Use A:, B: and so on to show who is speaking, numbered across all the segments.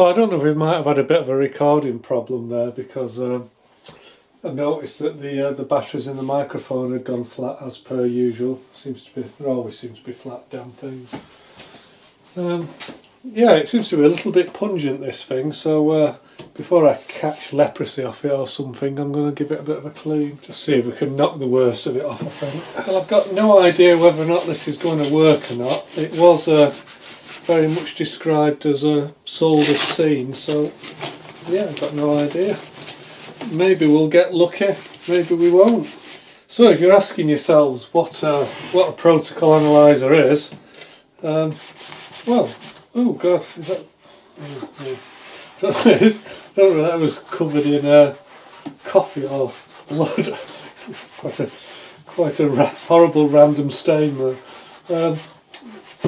A: Well, I don't know if we might have had a bit of a recording problem there, because I noticed that the batteries in the microphone had gone flat as per usual. There always seems to be flat damn things. Yeah, it seems to be a little bit pungent, this thing, so before I catch leprosy off it or something, I'm going to give it a bit of a clean. Just see if we can knock the worst of it off, I think. Well, I've got no idea whether or not this is going to work or not. It was very much described as sold as seen, so yeah, I've got no idea. Maybe we'll get lucky, maybe we won't. So if you're asking yourselves what a protocol analyzer is, well, oh god, is that? I don't know, that was covered in coffee or blood. quite a horrible random stain there.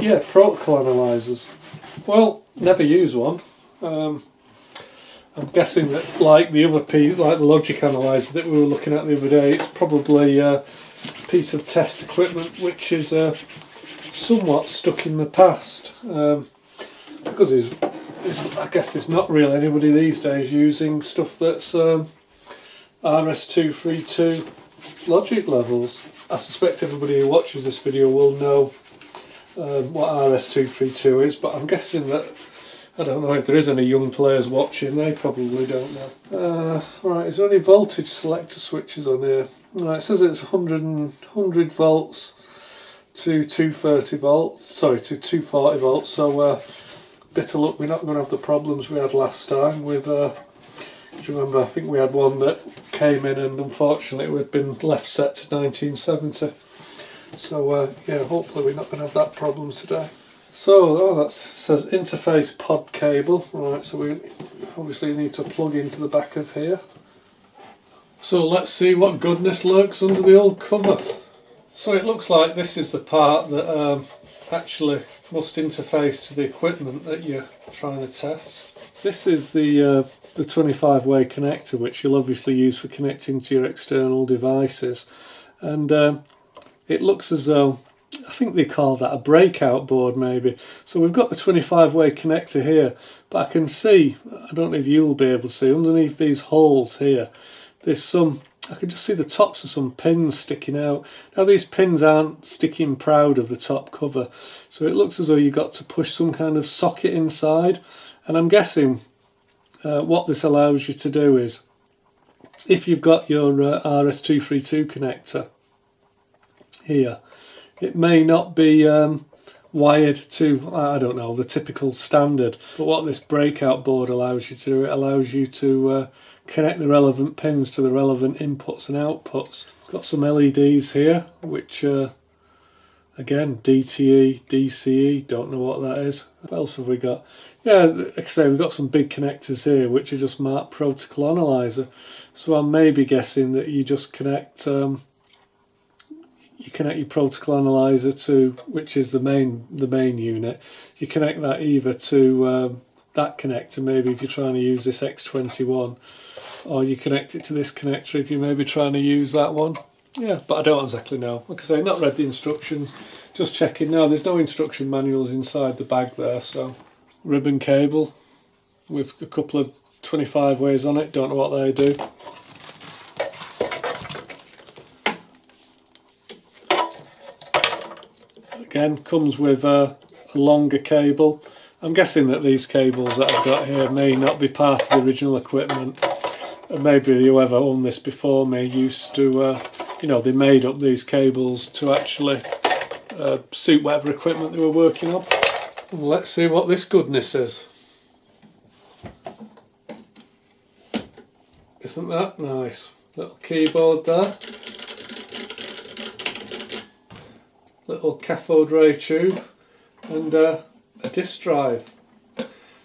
A: Yeah, protocol analyzers. Well, never use one. I'm guessing that, like the logic analyzer that we were looking at the other day, it's probably a piece of test equipment which is somewhat stuck in the past. Because I guess it's not really anybody these days using stuff that's RS232 logic levels. I suspect everybody who watches this video will know what RS232 is, but I'm guessing that, I don't know if there is any young players watching, they probably don't know. Right, is there any voltage selector switches on here? Right, it says it's 100 volts to 230 volts, sorry, to 240 volts, so bit of luck we're not going to have the problems we had last time with, do you remember, I think we had one that came in and unfortunately we'd been left set to 1970. So yeah, hopefully we're not going to have that problem today. So, that says interface pod cable, right, so we obviously need to plug into the back of here. So let's see what goodness lurks under the old cover. So it looks like this is the part that actually must interface to the equipment that you're trying to test. This is the 25-way connector, which you'll obviously use for connecting to your external devices, and it looks as though, I think they call that a breakout board maybe. So we've got the 25-way connector here, but I can see, I don't know if you'll be able to see, underneath these holes here, there's some, I can just see the tops of some pins sticking out. Now these pins aren't sticking proud of the top cover, so it looks as though you've got to push some kind of socket inside, and I'm guessing what this allows you to do is, if you've got your RS232 connector here, it may not be wired to, I don't know, the typical standard, but what this breakout board allows you to do, it allows you to connect the relevant pins to the relevant inputs and outputs. Got some LEDs here, which again, DTE, DCE, don't know what that is. What else have we got? Yeah, like I say, we've got some big connectors here which are just marked protocol analyzer, so I'm maybe guessing that you just connect your protocol analyzer to, which is the main unit, you connect that either to that connector, maybe if you're trying to use this X21, or you connect it to this connector if you're maybe trying to use that one. Yeah, but I don't exactly know. Like I say, not read the instructions, just checking now. There's no instruction manuals inside the bag there, so ribbon cable with a couple of 25 ways on it, don't know what they do. Again, comes with a longer cable. I'm guessing that these cables that I've got here may not be part of the original equipment. And maybe whoever owned this before me used to, you know, they made up these cables to actually suit whatever equipment they were working on. Let's see what this goodness is. Isn't that nice? Little keyboard there. Little cathode ray tube and a disk drive.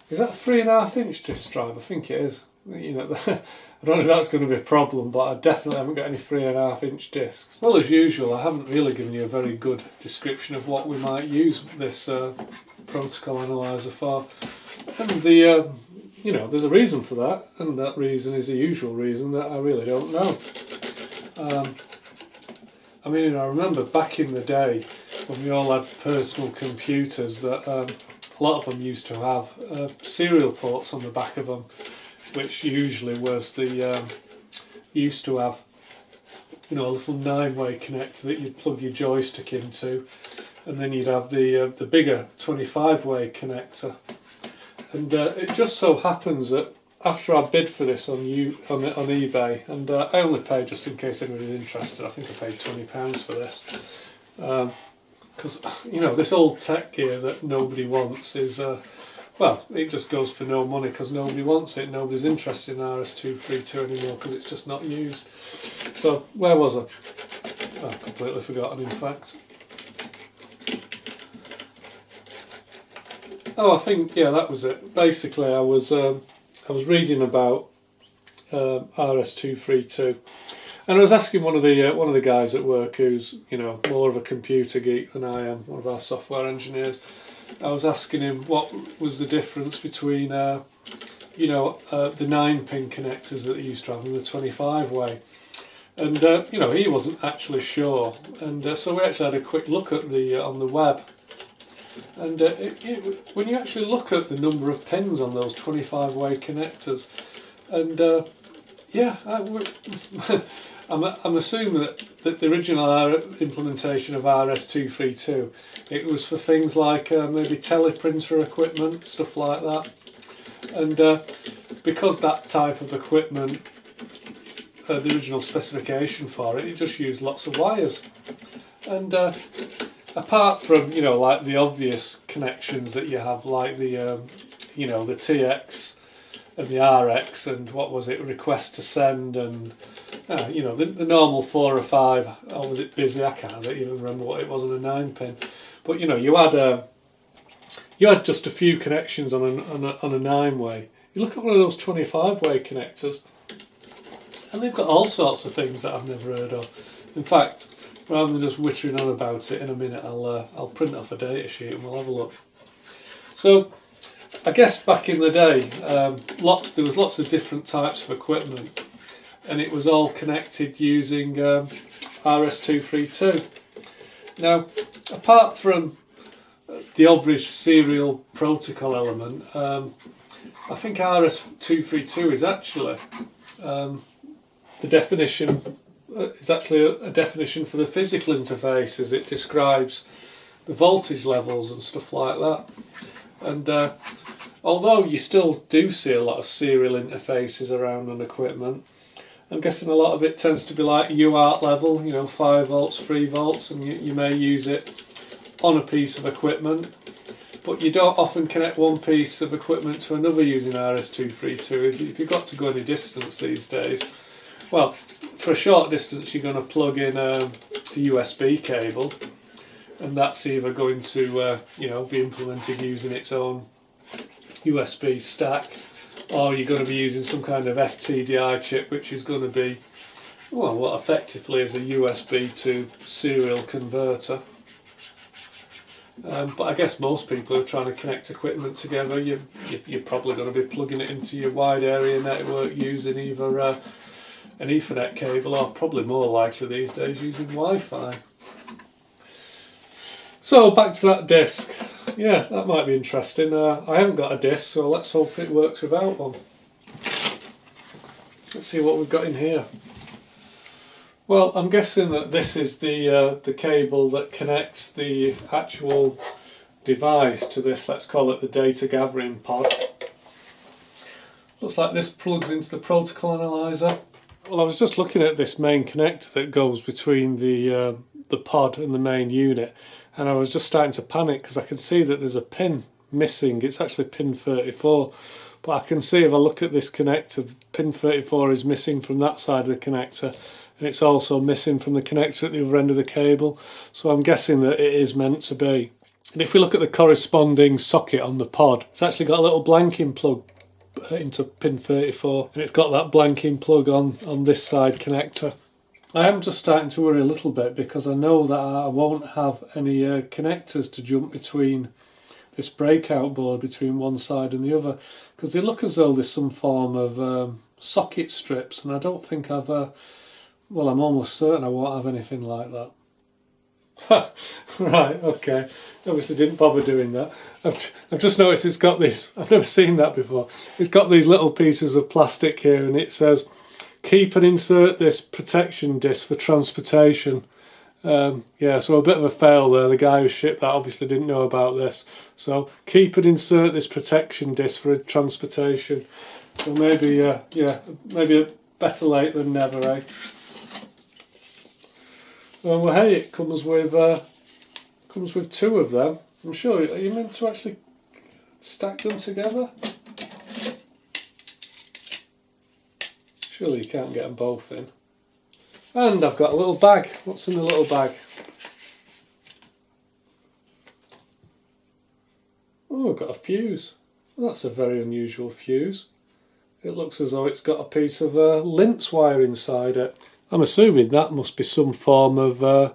A: Is that a 3.5 inch disk drive? I think it is. You know, I don't know if that's going to be a problem, but I definitely haven't got any 3.5 inch discs. Well, as usual, I haven't really given you a very good description of what we might use this protocol analyzer for, and the you know, there's a reason for that, and that reason is the usual reason that I really don't know. I mean, I remember back in the day when we all had personal computers that a lot of them used to have serial ports on the back of them, which usually was the used to have, you know, a little 9-way connector that you'd plug your joystick into, and then you'd have the bigger 25-way connector. And it just so happens that after I bid for this on eBay, and I only paid, just in case anybody's interested, I think I paid £20 for this, because you know, this old tech gear that nobody wants is well, it just goes for no money because nobody wants it. Nobody's interested in RS232 anymore because it's just not used. So where was I? I've completely forgotten, in fact. Oh, I think, yeah, that was it. Basically, I was reading about RS232, and I was asking one of the guys at work who's, you know, more of a computer geek than I am, one of our software engineers. I was asking him what was the difference between you know, the 9-pin connectors that they used to have and the 25-way, and you know, he wasn't actually sure, and so we actually had a quick look at the on the web. And when you actually look at the number of pins on those 25-way connectors, and yeah, I'm assuming that the original implementation of RS232, it was for things like maybe teleprinter equipment, stuff like that. And because that type of equipment, the original specification for it, it just used lots of wires. And apart from, you know, like the obvious connections that you have, like the you know, the TX and the RX, and what was it, request to send, and you know, the normal 4 or 5, or was it busy? I can't even remember what it was on a 9-pin. But you know, you had just a few connections on a 9-way. You look at one of those 25-way connectors, and they've got all sorts of things that I've never heard of. In fact, rather than just wittering on about it, in a minute I'll print off a data sheet and we'll have a look. So I guess back in the day, there was lots of different types of equipment, and it was all connected using RS232. Now, apart from the obvious serial protocol element, I think RS232 is actually the definition. It's actually a definition for the physical interfaces. It describes the voltage levels and stuff like that. And although you still do see a lot of serial interfaces around on equipment, I'm guessing a lot of it tends to be like UART level, you know, 5 volts, 3 volts, and you may use it on a piece of equipment, but you don't often connect one piece of equipment to another using RS232. If you've got to go any distance these days, well, for a short distance you're going to plug in a USB cable, and that's either going to you know, be implemented using its own USB stack, or you're going to be using some kind of FTDI chip, which is going to be, well, what effectively is a USB to serial converter. But I guess most people who are trying to connect equipment together, you're probably going to be plugging it into your wide area network using either an Ethernet cable, or probably more likely these days using Wi-Fi. So back to that disc. Yeah, that might be interesting. I haven't got a disc, so let's hope it works without one. Let's see what we've got in here. Well, I'm guessing that this is the cable that connects the actual device to this, let's call it the data gathering pod. Looks like this plugs into the protocol analyzer. Well, I was just looking at this main connector that goes between the pod and the main unit, and I was just starting to panic because I can see that there's a pin missing. It's actually pin 34, but I can see if I look at this connector, pin 34 is missing from that side of the connector, and it's also missing from the connector at the other end of the cable, so I'm guessing that it is meant to be. And if we look at the corresponding socket on the pod, it's actually got a little blanking plug into pin 34, and it's got that blanking plug on this side connector. I am just starting to worry a little bit because I know that I won't have any connectors to jump between this breakout board between one side and the other, because they look as though there's some form of socket strips, and I don't think I've well, I'm almost certain I won't have anything like that. Right, okay. Obviously didn't bother doing that. I've just noticed it's got this, I've never seen that before. It's got these little pieces of plastic here and it says, keep and insert this protection disc for transportation. Yeah, so a bit of a fail there. The guy who shipped that obviously didn't know about this. So keep and insert this protection disc for transportation. So maybe, yeah, maybe better late than never, eh? Well, hey, it comes with two of them. I'm sure. Are you meant to actually stack them together? Surely you can't get them both in. And I've got a little bag. What's in the little bag? Oh, I've got a fuse. Well, that's a very unusual fuse. It looks as though it's got a piece of lynx wire inside it. I'm assuming that must be some form of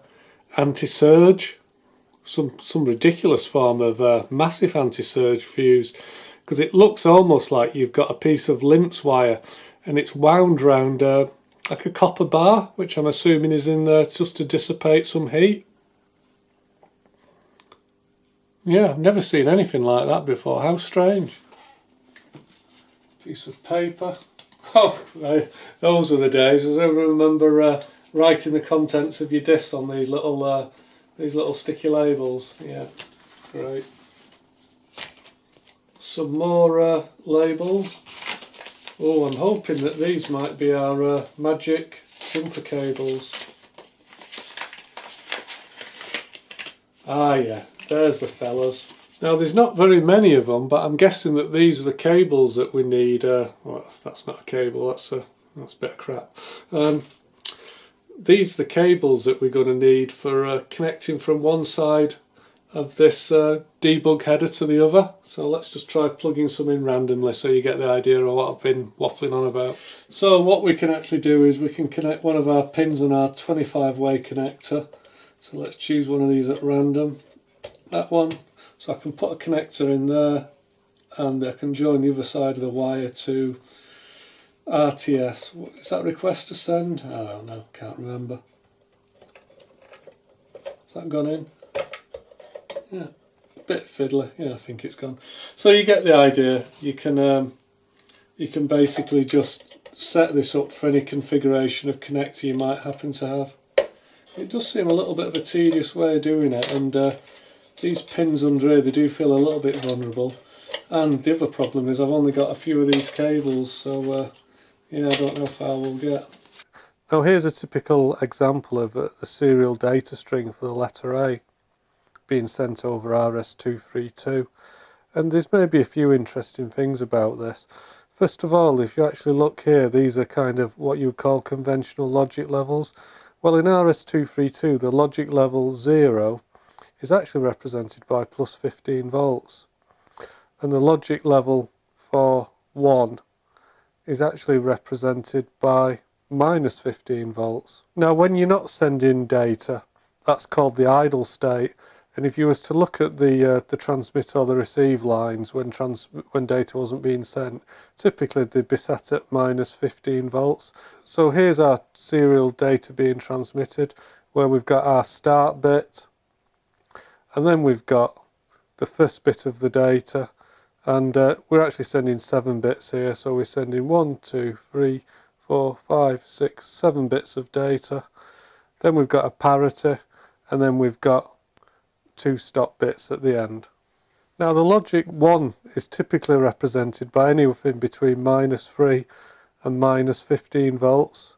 A: anti-surge, some ridiculous form of massive anti-surge fuse, because it looks almost like you've got a piece of lynx wire and it's wound round like a copper bar, which I'm assuming is in there just to dissipate some heat. Yeah, I've never seen anything like that before. How strange. Piece of paper. Oh, those were the days. Does everyone remember writing the contents of your discs on these little sticky labels? Yeah, great. Some more labels. Oh, I'm hoping that these might be our magic jumper cables. Ah, yeah, there's the fellas. Now, there's not very many of them, but I'm guessing that these are the cables that we need. Well, that's not a cable, that's a bit of crap. These are the cables that we're going to need for connecting from one side of this debug header to the other. So let's just try plugging some in randomly so you get the idea of what I've been waffling on about. So what we can actually do is we can connect one of our pins on our 25-way connector. So let's choose one of these at random. That one. So I can put a connector in there and I can join the other side of the wire to RTS. What is that, request to send? I don't know, can't remember. Has that gone in? Yeah, a bit fiddly. Yeah, I think it's gone. So you get the idea. You can basically just set this up for any configuration of connector you might happen to have. It does seem a little bit of a tedious way of doing it, and these pins under here, they do feel a little bit vulnerable. And the other problem is I've only got a few of these cables, so yeah, I don't know how far we'll get. Now here's a typical example of the serial data string for the letter A being sent over RS232. And there's maybe a few interesting things about this. First of all, if you actually look here, these are kind of what you would call conventional logic levels. Well, in RS232, the logic level 0 is actually represented by plus 15 volts. And the logic level for 1 is actually represented by minus 15 volts. Now, when you're not sending data, that's called the idle state. And if you was to look at the transmit or the receive lines when data wasn't being sent, typically they'd be set at minus 15 volts. So here's our serial data being transmitted, where we've got our start bit, and then we've got the first bit of the data, and we're actually sending 7 bits here, so we're sending 1, 2, 3, 4, 5, 6, 7 bits of data. Then we've got a parity, and then we've got 2 stop bits at the end. Now the logic 1 is typically represented by anything between minus 3 and minus 15 volts,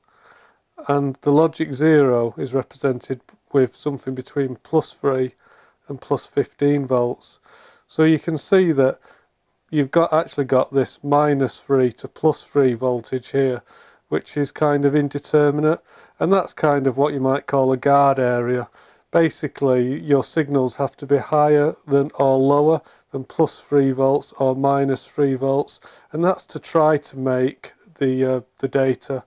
A: and the logic 0 is represented with something between plus 3 and plus 15 volts. So you can see that you've actually got this minus 3 to plus 3 voltage here, which is kind of indeterminate, and that's kind of what you might call a guard area. Basically, your signals have to be higher than or lower than plus 3 volts or minus 3 volts, and that's to try to make the data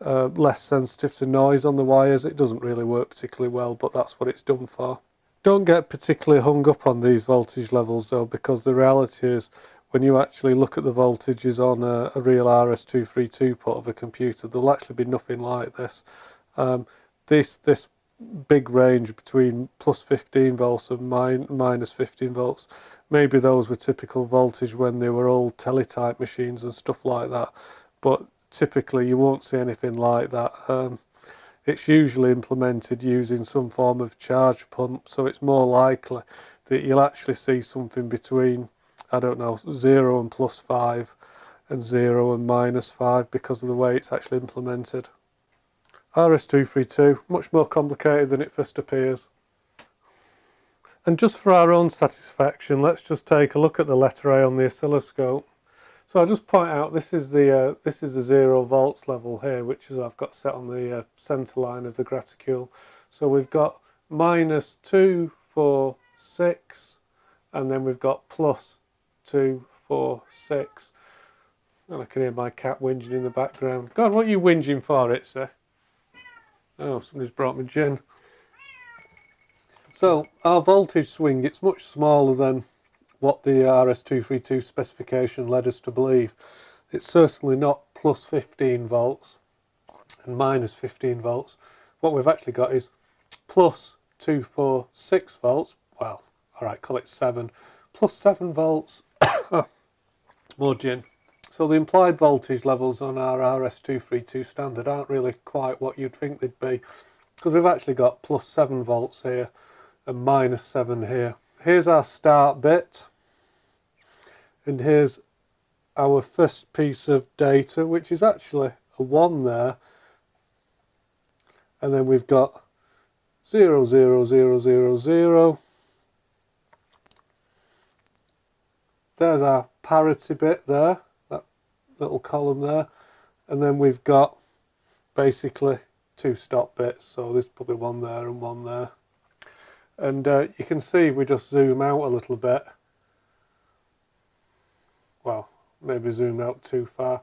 A: less sensitive to noise on the wires. It doesn't really work particularly well, but that's what it's done for. Don't get particularly hung up on these voltage levels though, because the reality is when you actually look at the voltages on a real RS232 port of a computer, there'll actually be nothing like this. This big range between plus 15 volts and minus 15 volts. Maybe those were typical voltage when they were old teletype machines and stuff like that, but typically you won't see anything like that. It's usually implemented using some form of charge pump, so it's more likely that you'll actually see something between, I don't know, 0 and plus 5 and 0 and minus 5 because of the way it's actually implemented. RS232, much more complicated than it first appears. And just for our own satisfaction, let's just take a look at the letter A on the oscilloscope. So I'll just point out this is the 0 volts level here, which is I've got set on the centre line of the graticule. So we've got minus 2, 4, 6, and then we've got plus 2, 4, 6. And I can hear my cat whinging in the background. God, what are you whinging for, Itzy? Oh, somebody's brought me gin. So our voltage swing, it's much smaller than what the RS232 specification led us to believe. It's certainly not plus 15 volts and minus 15 volts. What we've actually got is plus 246 volts, well, alright, call it 7, plus 7 volts, more gin. So the implied voltage levels on our RS232 standard aren't really quite what you'd think they'd be, because we've actually got plus 7 volts here and minus 7 here. Here's our start bit, and here's our first piece of data, which is actually a 1 there, and then we've got 0, 0, 0, 0, 0. There's our parity bit there, that little column there, and then we've got basically 2 stop bits, so there's probably 1 there and 1 there. And you can see if we just zoom out a little bit, well, maybe zoom out too far.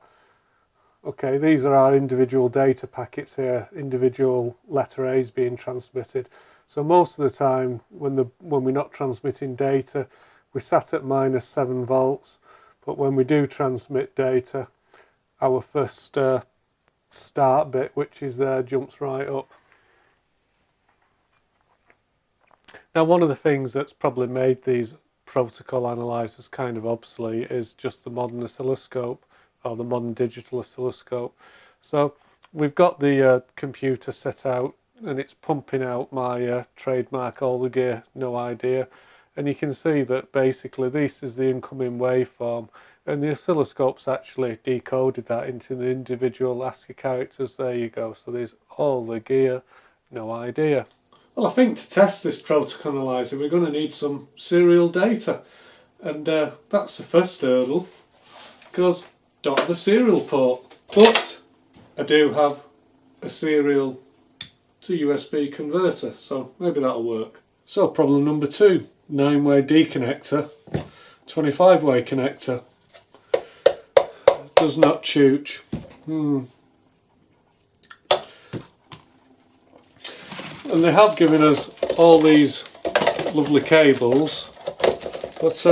A: Okay, these are our individual data packets here, individual letter A's being transmitted. So most of the time when we're not transmitting data, we're sat at minus 7 volts, but when we do transmit data, our first start bit, which is there, jumps right up. Now, one of the things that's probably made these protocol analyzers kind of obsolete is just the modern oscilloscope, or the modern digital oscilloscope. So we've got the computer set out and it's pumping out my trademark all the gear, no idea. And you can see that basically this is the incoming waveform, and the oscilloscope's actually decoded that into the individual ASCII characters. There you go. So there's all the gear, no idea. Well, I think to test this protocol analyzer we're going to need some serial data, and that's the first hurdle, because don't have a serial port, but I do have a serial to USB converter, so maybe that'll work. So problem number 2, 9-way D connector, 25-way connector, does not chooch. And they have given us all these lovely cables, but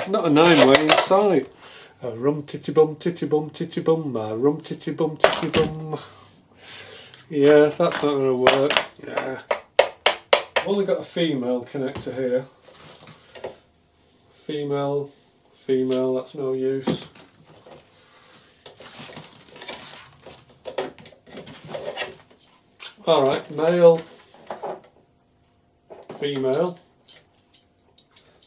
A: not a 9-way in sight. Rum titty bum titty bum titty bum, rum titty bum titty bum. Yeah, that's not going to work. Yeah, I've only got a female connector here. Female, that's no use. Alright, male, female.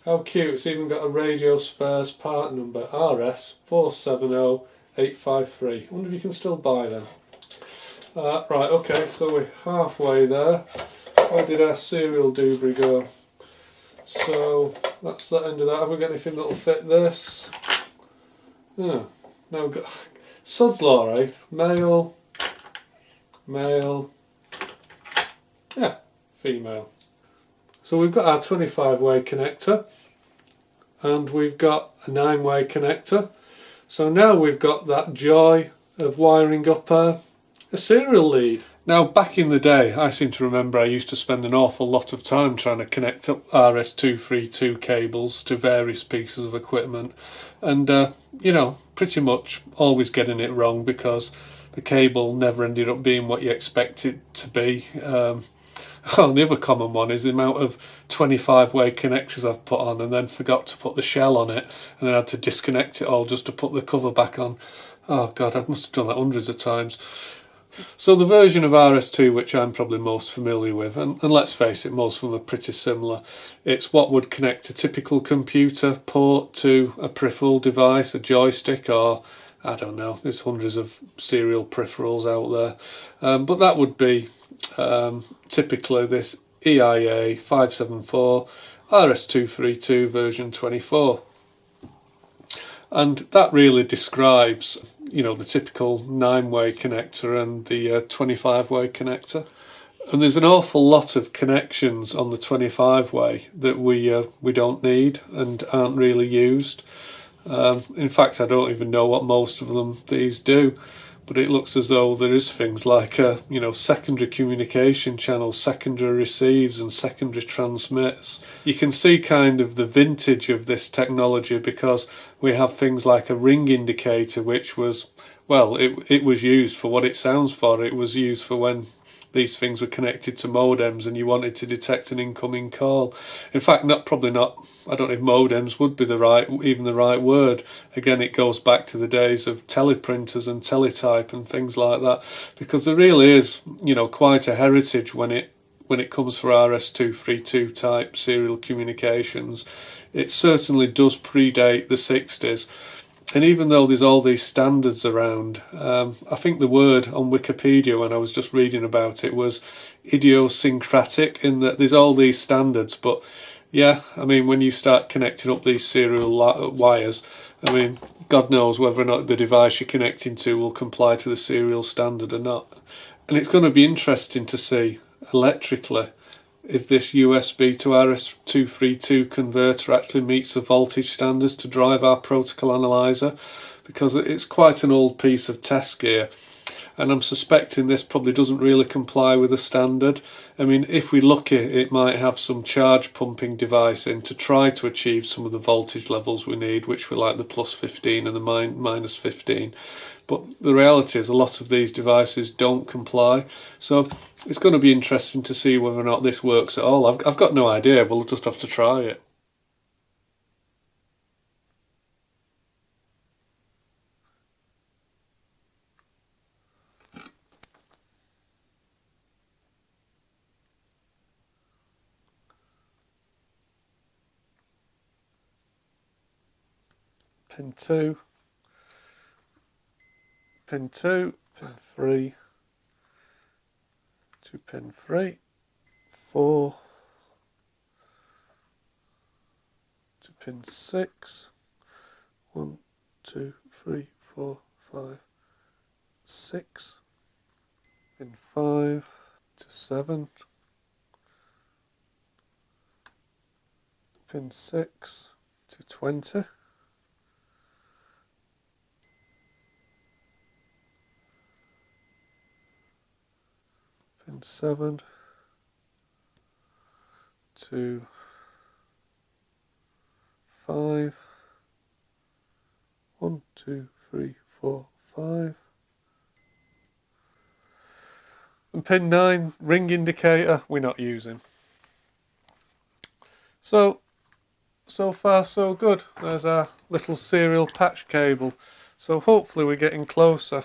A: How cute, it's even got a radio spares part number, RS470853. I wonder if you can still buy them. Right, okay, so we're halfway there. Where did our serial doobry go? So that's the end of that. Have we got anything that'll fit this? Yeah, no, we've got sod's law, right? Male, yeah, female. So we've got our 25-way connector, and we've got a 9-way connector. So now we've got that joy of wiring up a serial lead. Now, back in the day, I seem to remember I used to spend an awful lot of time trying to connect up RS232 cables to various pieces of equipment, and you know, pretty much always getting it wrong because the cable never ended up being what you expect it to be. Oh, the other common one is the amount of 25-way connectors I've put on and then forgot to put the shell on it, and then had to disconnect it all just to put the cover back on. Oh God, I must have done that hundreds of times. So the version of RS2 which I'm probably most familiar with, and let's face it, most of them are pretty similar. It's what would connect a typical computer port to a peripheral device, a joystick, or I don't know, there's hundreds of serial peripherals out there. But that would be typically this EIA 574 RS232 version 24. And that really describes, you know, the typical 9-way connector and the 25-way connector. And there's an awful lot of connections on the 25-way that we don't need and aren't really used. In fact, I don't even know what most of them these do. But it looks as though there is things like, you know, secondary communication channels, secondary receives and secondary transmits. You can see kind of the vintage of this technology because we have things like a ring indicator, which was, well, it was used for what it sounds for. It was used for when these things were connected to modems and you wanted to detect an incoming call. In fact, probably not. I don't know if modems would be even the right word. Again, it goes back to the days of teleprinters and teletype and things like that, because there really is, you know, quite a heritage when it comes for RS232 type serial communications. It certainly does predate the 60s. And even though there's all these standards around, I think the word on Wikipedia when I was just reading about it was idiosyncratic, in that there's all these standards, but yeah, I mean, when you start connecting up these serial wires, I mean, God knows whether or not the device you're connecting to will comply to the serial standard or not. And it's going to be interesting to see electrically if this USB to RS232 converter actually meets the voltage standards to drive our protocol analyzer, because it's quite an old piece of test gear. And I'm suspecting this probably doesn't really comply with the standard. I mean, if we're lucky, it might have some charge pumping device in to try to achieve some of the voltage levels we need, which were like the plus 15 and the minus 15. But the reality is a lot of these devices don't comply. So it's going to be interesting to see whether or not this works at all. I've got no idea. We'll just have to try it. Pin 2, pin 2, pin 3, to pin 3, 4, to pin 6, 1, 2, 3, 4, 5, 6, pin 5, to 7, pin 6, to 20, pin 7 to 5, 1, 2, 3, 4, 5, and pin 9, ring indicator, we're not using. So far so good. There's our little serial patch cable. So hopefully we're getting closer